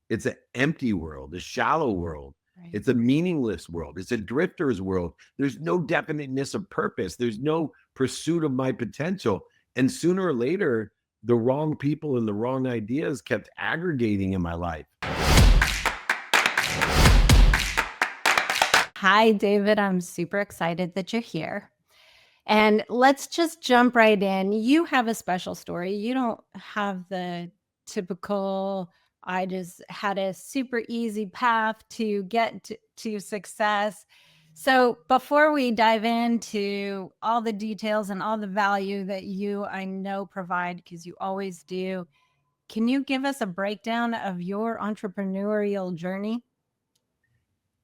It's an empty world, a shallow world. Right. It's a meaningless world. It's a drifter's world. There's no definiteness of purpose. There's no pursuit of my potential. And sooner or later, the wrong people and the wrong ideas kept aggregating in my life. Hi, David. I'm super excited that you're here. And let's just jump right in. You have a special story. You don't have the typical, I just had a super easy path to get to success. So, before we dive into all the details and all the value that you, I know, provide, because you always do, can you give us a breakdown of your entrepreneurial journey?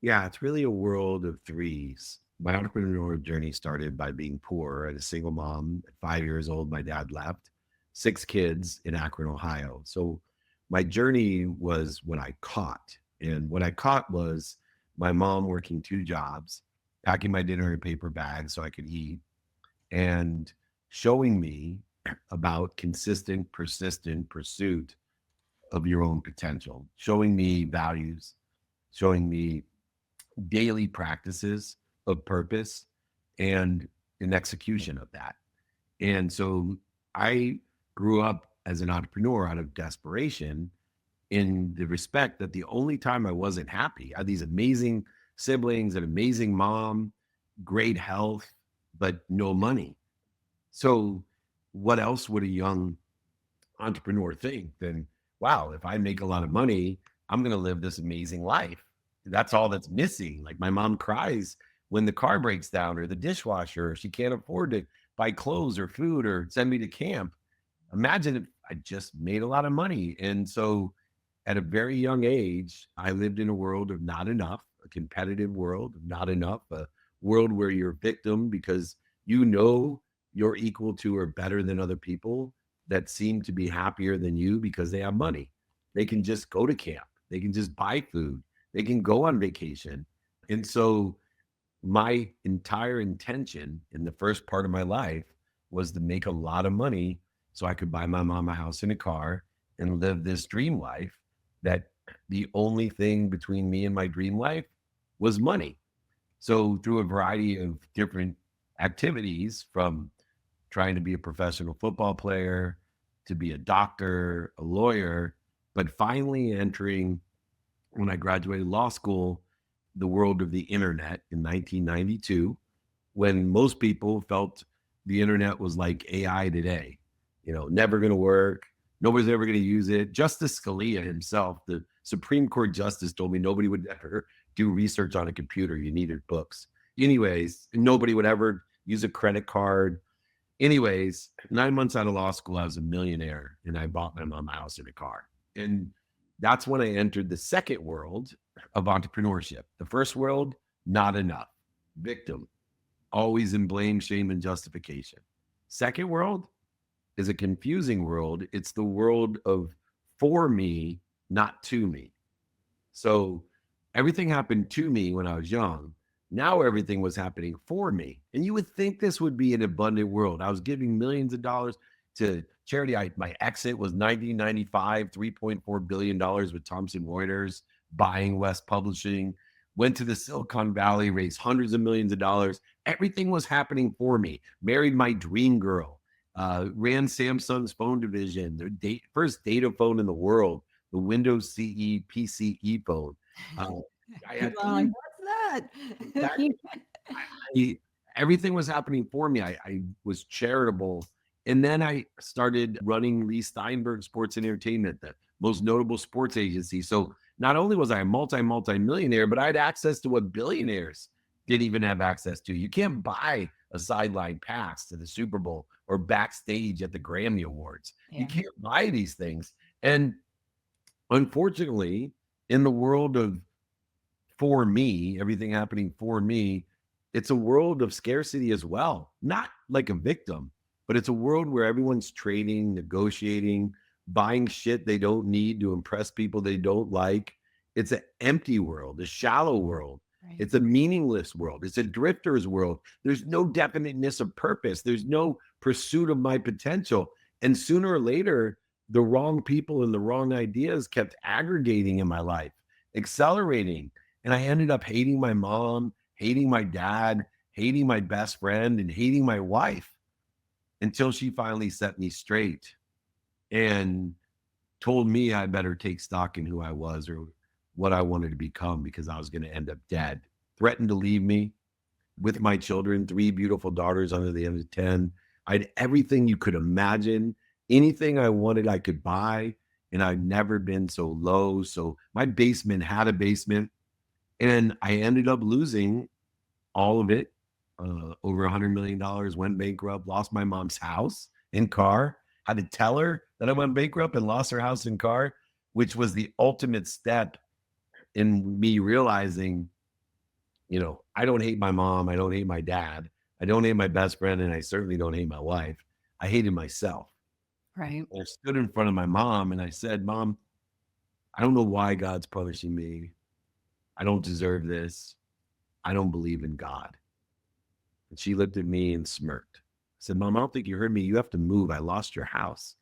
Yeah, it's really a world of threes. My entrepreneurial journey started by being poor. I had a single mom. At 5 years old, my dad left, six kids in Akron, Ohio. So my journey was when I caught. And what I caught was my mom working two jobs, packing my dinner in paper bags so I could eat, and showing me about consistent, persistent pursuit of your own potential, showing me values, showing me daily practices of purpose and an execution of that. And so I grew up as an entrepreneur out of desperation in the respect that the only time I wasn't happy, I had these amazing siblings, an amazing mom, great health, but no money. So what else would a young entrepreneur think than, wow, if I make a lot of money, I'm going to live this amazing life. That's all that's missing. Like my mom cries when the car breaks down or the dishwasher, or she can't afford to buy clothes or food or send me to camp. Imagine if I just made a lot of money. And so at a very young age, I lived in a world of not enough, a competitive world of not enough, a world where you're a victim because you know you're equal to or better than other people that seem to be happier than you because they have money. They can just go to camp, they can just buy food, they can go on vacation. And so my entire intention in the first part of my life was to make a lot of money so I could buy my mom a house and a car and live this dream life that the only thing between me and my dream life was money. So through a variety of different activities, from trying to be a professional football player to be a doctor, a lawyer, but finally entering, when I graduated law school, the world of the internet in 1992, when most people felt the internet was like AI today, never going to work. Nobody's ever going to use it. Justice Scalia himself, the Supreme Court justice, told me nobody would ever do research on a computer. You needed books. Anyways, nobody would ever use a credit card. Anyways, 9 months out of law school, I was a millionaire and I bought my mom a house and a car. And that's when I entered the second world of entrepreneurship. The first world, not enough, victim, always in blame, shame, and justification. Second world is a confusing world. It's the world of for me, not to me. So everything happened to me when I was young. Now everything was happening for me. And you would think this would be an abundant world. I was giving millions of dollars to charity. My exit was 1995, $3.4 billion with Thomson Reuters, buying West Publishing, went to the Silicon Valley, raised hundreds of millions of dollars. Everything was happening for me. Married my dream girl, ran Samsung's phone division, the first data phone in the world, the Windows CE PCE phone. Uh, I had People are like, three. what's that? Exactly. I everything was happening for me. I was charitable. And then I started running Lee Steinberg Sports and Entertainment, the most notable sports agency. So not only was I a multi-millionaire, but I had access to what billionaires didn't even have access to. You can't buy a sideline pass to the Super Bowl or backstage at the Grammy Awards. You Yeah. can't buy these things. And unfortunately, in the world of for me, everything happening for me, it's a world of scarcity as well. Not like a victim, but it's a world where everyone's trading, negotiating, buying shit they don't need to impress people they don't like. It's an empty world, a shallow world. Right. It's a meaningless world. It's a drifter's world. There's no definiteness of purpose. There's no pursuit of my potential. And sooner or later, the wrong people and the wrong ideas kept aggregating in my life, accelerating. And I ended up hating my mom, hating my dad, hating my best friend, and hating my wife until she finally set me straight and told me I better take stock in who I was or what I wanted to become because I was going to end up dead. Threatened to leave me with my children, three beautiful daughters under the age of 10. I had everything you could imagine. Anything I wanted, I could buy. And I'd never been so low. So my basement had a basement. And I ended up losing all of it. Over $100 million, went bankrupt, lost my mom's house and car. Had to tell her that I went bankrupt and lost her house and car, which was the ultimate step in me realizing, I don't hate my mom. I don't hate my dad. I don't hate my best friend. And I certainly don't hate my wife. I hated myself. Right. I stood in front of my mom and I said, Mom, I don't know why God's punishing me. I don't deserve this. I don't believe in God. And she looked at me and smirked. I said, Mom, I don't think you heard me. You have to move. I lost your house.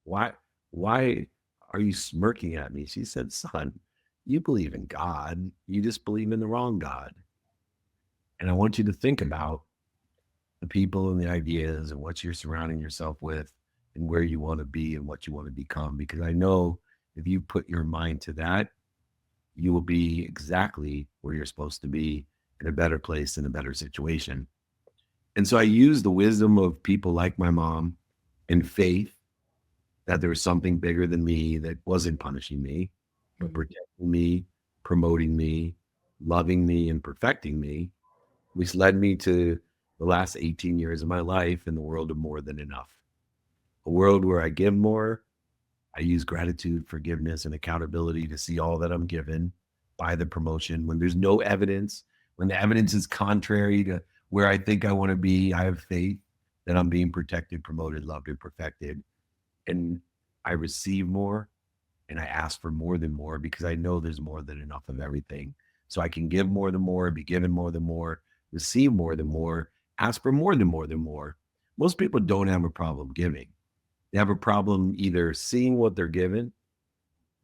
Why are you smirking at me? She said, Son, you believe in God. You just believe in the wrong God. And I want you to think about the people and the ideas and what you're surrounding yourself with and where you want to be and what you want to become. Because I know if you put your mind to that, you will be exactly where you're supposed to be in a better place, in a better situation. And so I use the wisdom of people like my mom and faith that there was something bigger than me that wasn't punishing me, but Mm. protecting me, promoting me, loving me, and perfecting me, which led me to the last 18 years of my life in the world of more than enough. A world where I give more. I use gratitude, forgiveness, and accountability to see all that I'm given by the promotion. When there's no evidence, when the evidence is contrary to where I think I want to be, I have faith that I'm being protected, promoted, loved, and perfected. And I receive more and I ask for more than more because I know there's more than enough of everything. So I can give more than more, be given more than more, receive more than more, ask for more than more than more. Most people don't have a problem giving. They have a problem either seeing what they're given,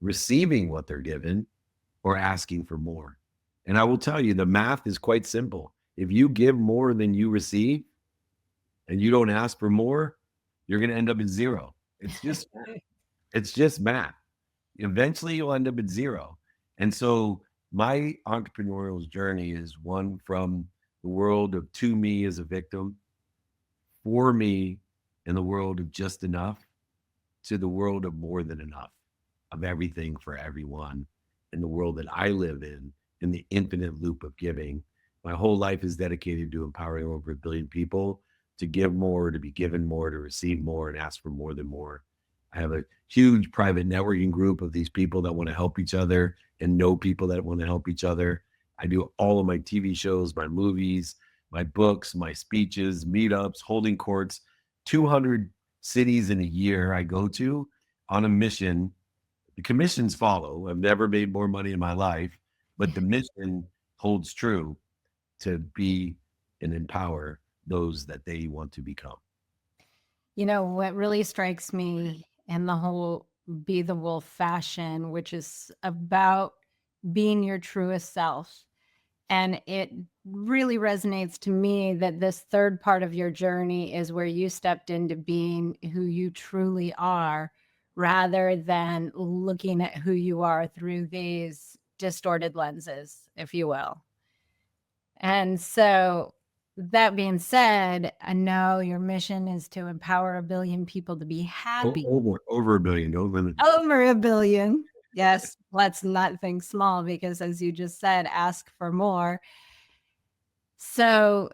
receiving what they're given, or asking for more. And I will tell you, the math is quite simple. If you give more than you receive and you don't ask for more, you're going to end up at zero. It's just math. Eventually, you'll end up at zero. And so, my entrepreneurial journey is one from the world of to me as a victim, for me in the world of just enough, to the world of more than enough, of everything for everyone, in the world that I live in the infinite loop of giving. My whole life is dedicated to empowering over 1 billion people to give more, to be given more, to receive more, and ask for more than more. I have a huge private networking group of these people that want to help each other and know people that want to help each other. I do all of my TV shows, my movies, my books, my speeches, meetups, holding courts, 200 cities in a year I go to on a mission. The commissions follow. I've never made more money in my life, but the mission holds true to be and empower those that they want to become. What really strikes me in the whole Be the Wolf fashion, which is about being your truest self. And it really resonates to me that this third part of your journey is where you stepped into being who you truly are rather than looking at who you are through these distorted lenses, if you will. And so, that being said, I know your mission is to empower 1 billion people to be happy. Over 1 billion, over Over 1 billion. Yes, let's not think small because, as you just said, ask for more. So,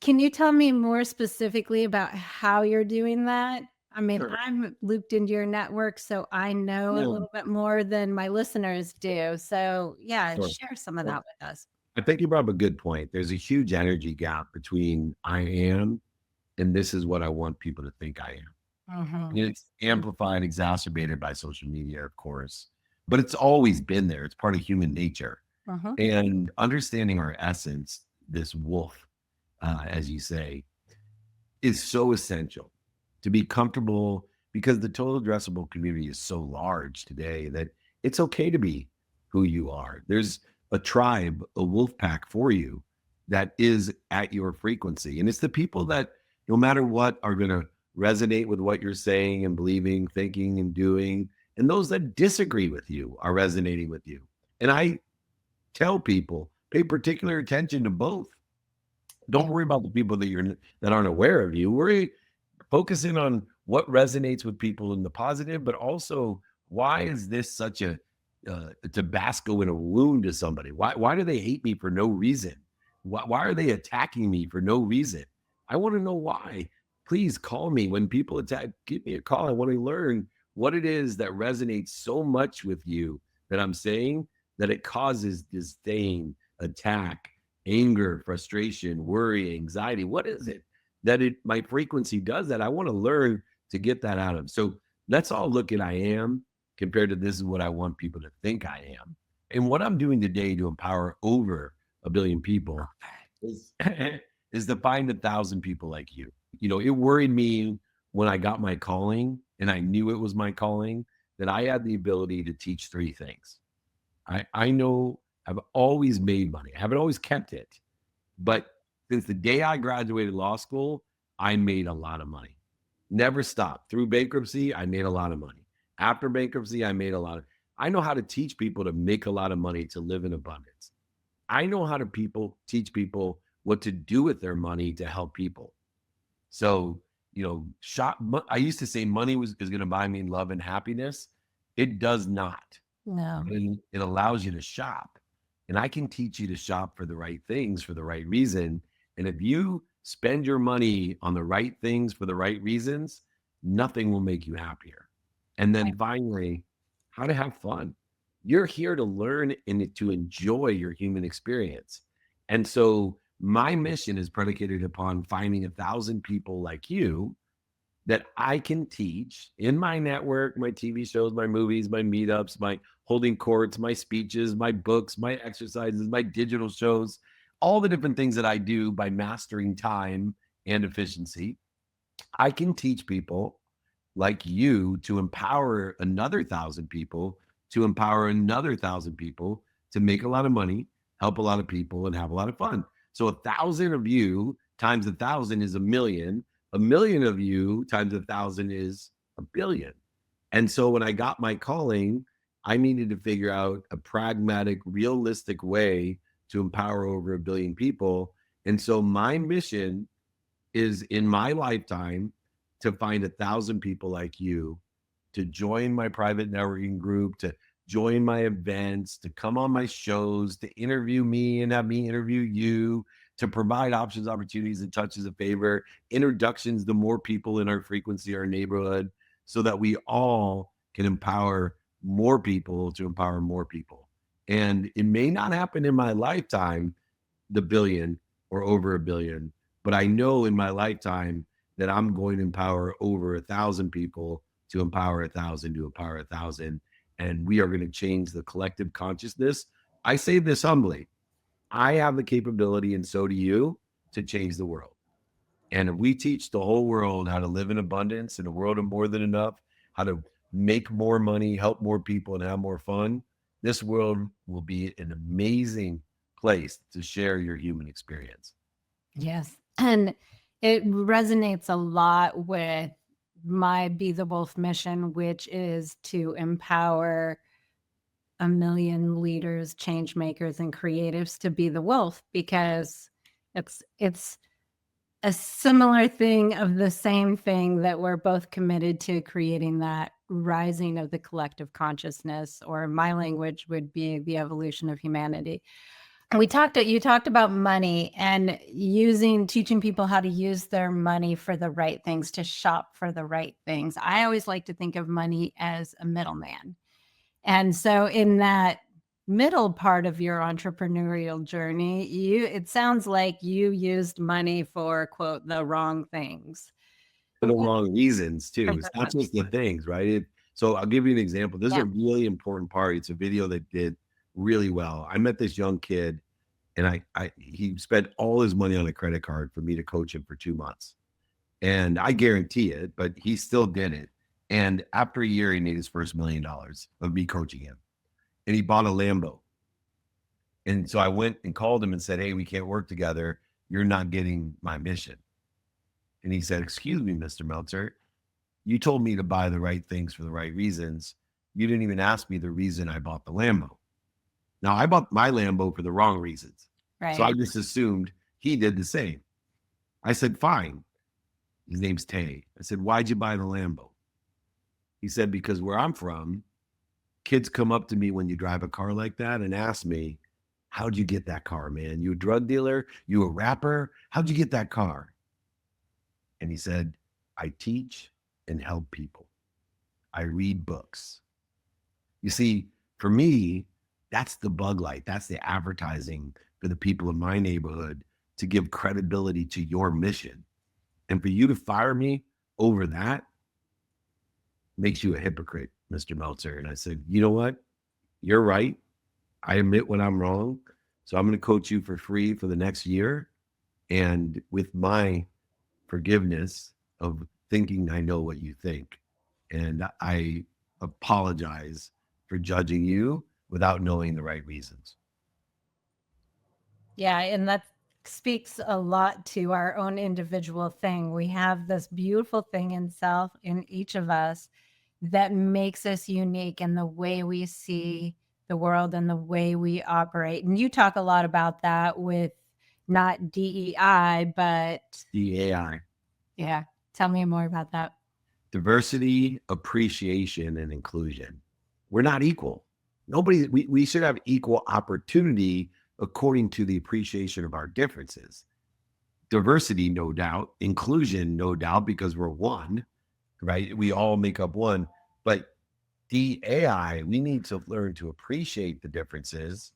can you tell me more specifically about how you're doing that? I mean, Sure. I'm looped into your network, so I know a Yeah, little bit more than my listeners do. So, yeah, sure. share some of Well, that with us. I think you brought up a good point. There's a huge energy gap between I am and this is what I want people to think I am. Mhm. And it's amplified, exacerbated by social media, of course, but it's always been there. It's part of human nature. Mhm. And understanding our essence, this wolf, as you say, is so essential to be comfortable because the total addressable community is so large today that it's okay to be who you are. There's a tribe, a wolf pack for you that is at your frequency. And it's the people that, no matter what, are going to resonate with what you're saying and believing, thinking, and doing. And those that disagree with you are resonating with you. And I tell people, pay particular attention to both. Don't worry about the people that aren't aware of you. Worry focusing on what resonates with people in the positive, but also why is this such a Tabasco in a wound to somebody? Why do they hate me for no reason? Why are they attacking me for no reason? I want to know why. Please call me when people attack. Give me a call. I want to learn what it is that resonates so much with you that I'm saying that it causes disdain, attack, anger, frustration, worry, anxiety. What is it that my frequency does that? I want to learn to get that out of. So let's all look at I am compared to this is what I want people to think I am. And what I'm doing today to empower over 1 billion people is is to find 1,000 people like you. You know, it worried me when I got my calling and I knew it was my calling that I had the ability to teach 3 things. I know I've always made money. I haven't always kept it, but since the day I graduated law school, I made a lot of money. Never stopped. Through bankruptcy, I made a lot of money. After bankruptcy, I made a lot of. I know how to teach people to make a lot of money to live in abundance. I know how to teach people what to do with their money to help people. So, you know, I used to say money is going to buy me love and happiness. It does not. No. It allows you to shop. And I can teach you to shop for the right things for the right reason. And if you spend your money on the right things for the right reasons, nothing will make you happier. And then finally, how to have fun. You're here to learn and to enjoy your human experience. And so my mission is predicated upon finding 1,000 people like you that I can teach in my network, my TV shows, my movies, my meetups, my holding courts, my speeches, my books, my exercises, my digital shows, all the different things that I do by mastering time and efficiency. I can teach people like you to empower another 1,000 people, to empower another 1,000 people to make a lot of money, help a lot of people, and have a lot of fun. So 1,000 of you times 1,000 is 1,000,000. 1,000,000 of you times 1,000 is 1 billion. And so when I got my calling, I needed to figure out a pragmatic, realistic way to empower over 1 billion people. And so my mission is in my lifetime to find 1,000 people like you to join my private networking group, to join my events, to come on my shows, to interview me and have me interview you, to provide options, opportunities, and touches of favor, introductions to more people in our frequency, our neighborhood, so that we all can empower more people to empower more people. And it may not happen in my lifetime, the billion or over 1 billion, but I know in my lifetime that I'm going to empower over 1,000 people to empower 1,000 to empower 1,000. And we are going to change the collective consciousness. I say this humbly. I have the capability, and so do you, to change the world. And if we teach the whole world how to live in abundance in a world of more than enough, how to make more money, help more people, and have more fun, this world will be an amazing place to share your human experience. Yes. And it resonates a lot with my Be the Wolf mission, which is to empower 1 million leaders, change makers, and creatives to be the wolf, because it's a similar thing of the same thing that we're both committed to, creating that rising of the collective consciousness, or my language would be the evolution of humanity. You talked about money and teaching people how to use their money for the right things, to shop for the right things. I always like to think of money as a middleman. And so in that middle part of your entrepreneurial journey, it sounds like you used money for, quote, the wrong things. For the wrong reasons too. It's not just the things, right? So I'll give you an example. This is Yeah. a really important part. It's a video that did really well. I met this young kid, and he spent all his money on a credit card for me to coach him for 2 months. And I guarantee it, but he still did it. And after a year, he made his first $1 million of me coaching him. And he bought a Lambo. And so I went and called him and said, hey, we can't work together. You're not getting my mission. And he said, excuse me, Mr. Meltzer, you told me to buy the right things for the right reasons. You didn't even ask me the reason I bought the Lambo. Now, I bought my Lambo for the wrong reasons. So I Right. just assumed he did the same. I said, fine. His name's Tay. I said, why'd you buy the Lambo? He said, because where I'm from, kids come up to me when you drive a car like that and ask me, how'd you get that car, man? You a drug dealer? You a rapper? How'd you get that car? And he said, I teach and help people. I read books. You see, for me, that's the bug light. That's the advertising for the people in my neighborhood to give credibility to your mission. And for you to fire me over that makes you a hypocrite, Mr. Meltzer. And I said, you know what? You're right. I admit when I'm wrong. So I'm going to coach you for free for the next year. And with my forgiveness of thinking I know what you think. And I apologize for judging you without knowing the right reasons. Yeah, and that speaks a lot to our own individual thing. We have this beautiful thing in each of us that makes us unique in the way we see the world and the way we operate. And you talk a lot about that with not DEI, but DAI, yeah, tell me more about that. diversity, appreciation, and inclusion. We're not equal. We should have equal opportunity according to the appreciation of our differences. Diversity, no doubt. Inclusion, no doubt, because we're one, right? We all make up one. But DAI, we need to learn to appreciate the differences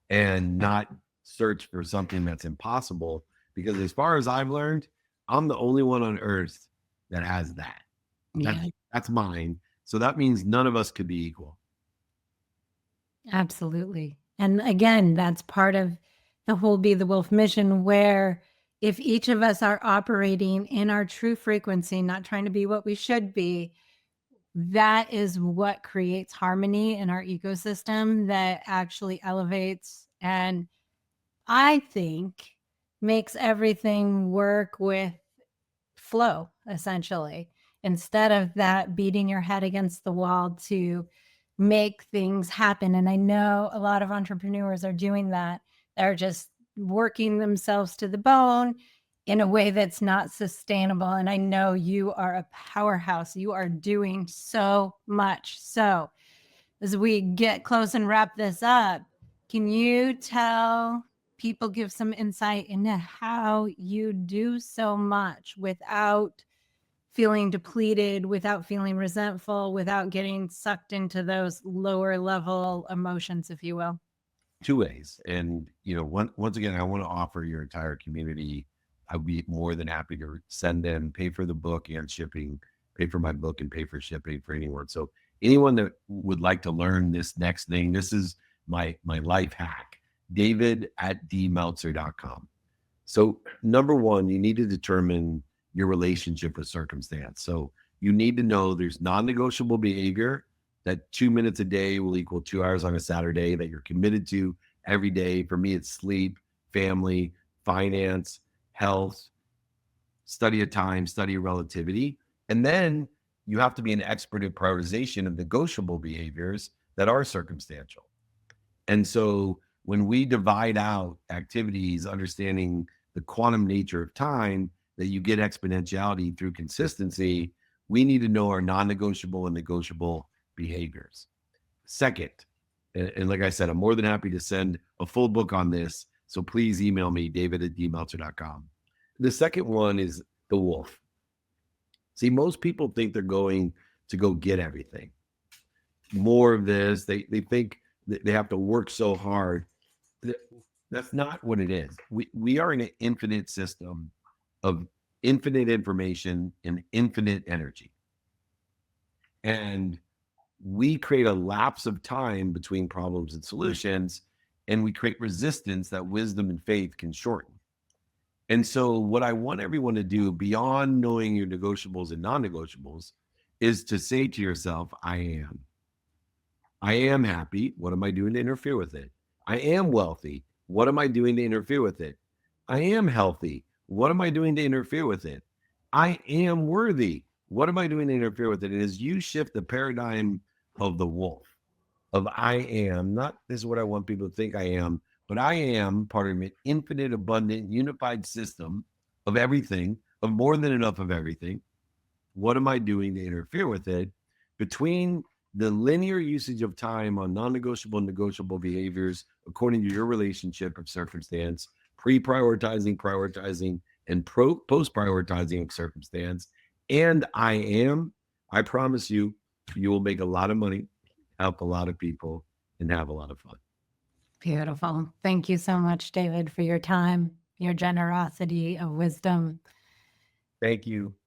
and not search for something that's impossible. Because as far as I've learned, I'm the only one on earth that has that. Yeah, That's mine. So that means none of us could be equal. absolutely. And again, that's part of the whole Be the Wolf mission, where if each of us are operating in our true frequency, not trying to be what we should be, that is what creates harmony in our ecosystem that actually elevates and I think makes everything work with flow, essentially, instead of that beating your head against the wall to make things happen. And I know a lot of entrepreneurs are doing that. They're just working themselves to the bone in a way that's not sustainable. And I know you are a powerhouse. You are doing so much. So, as we get close and wrap this up, can you tell people, give some insight into how you do so much without feeling depleted, without feeling resentful, without getting sucked into those lower level emotions, if you will? Two ways. And, once again, I want to offer your entire community. I'd be more than happy to send them, pay for the book and shipping, pay for my book and pay for shipping for anyone. So anyone that would like to learn this next thing, this is my life hack, david@dmeltzer.com. So number one, you need to determine your relationship with circumstance. So you need to know there's non-negotiable behavior that 2 minutes a day will equal 2 hours on a Saturday that you're committed to every day. For me, it's sleep, family, finance, health, study of time, study of relativity. And then you have to be an expert in prioritization of negotiable behaviors that are circumstantial. And so when we divide out activities, understanding the quantum nature of time, that you get exponentiality through consistency, we need to know our non-negotiable and negotiable behaviors. Second, and like I said, I'm more than happy to send a full book on this. So please email me, david@dmeltzer.com. The second one is the wolf. See, most people think they're going to go get everything. More of this, they think that they have to work so hard. That's not what it is. We are in an infinite system of infinite information and infinite energy. And we create a lapse of time between problems and solutions, and we create resistance that wisdom and faith can shorten. And so, what I want everyone to do beyond knowing your negotiables and non negotiables is to say to yourself, I am. I am happy. What am I doing to interfere with it? I am wealthy. What am I doing to interfere with it? I am healthy. What am I doing to interfere with it? I am worthy. What am I doing to interfere with it? And as you shift the paradigm of the wolf, of I am, not this is what I want people to think I am, but I am part of an infinite, abundant, unified system of everything, of more than enough of everything. What am I doing to interfere with it? Between the linear usage of time on non-negotiable, negotiable behaviors according to your relationship of circumstance, pre-prioritizing, prioritizing, and post-prioritizing of circumstance, and I promise you, you will make a lot of money, help a lot of people, and have a lot of fun. Beautiful. Thank you so much, David, for your time, your generosity of wisdom. Thank you.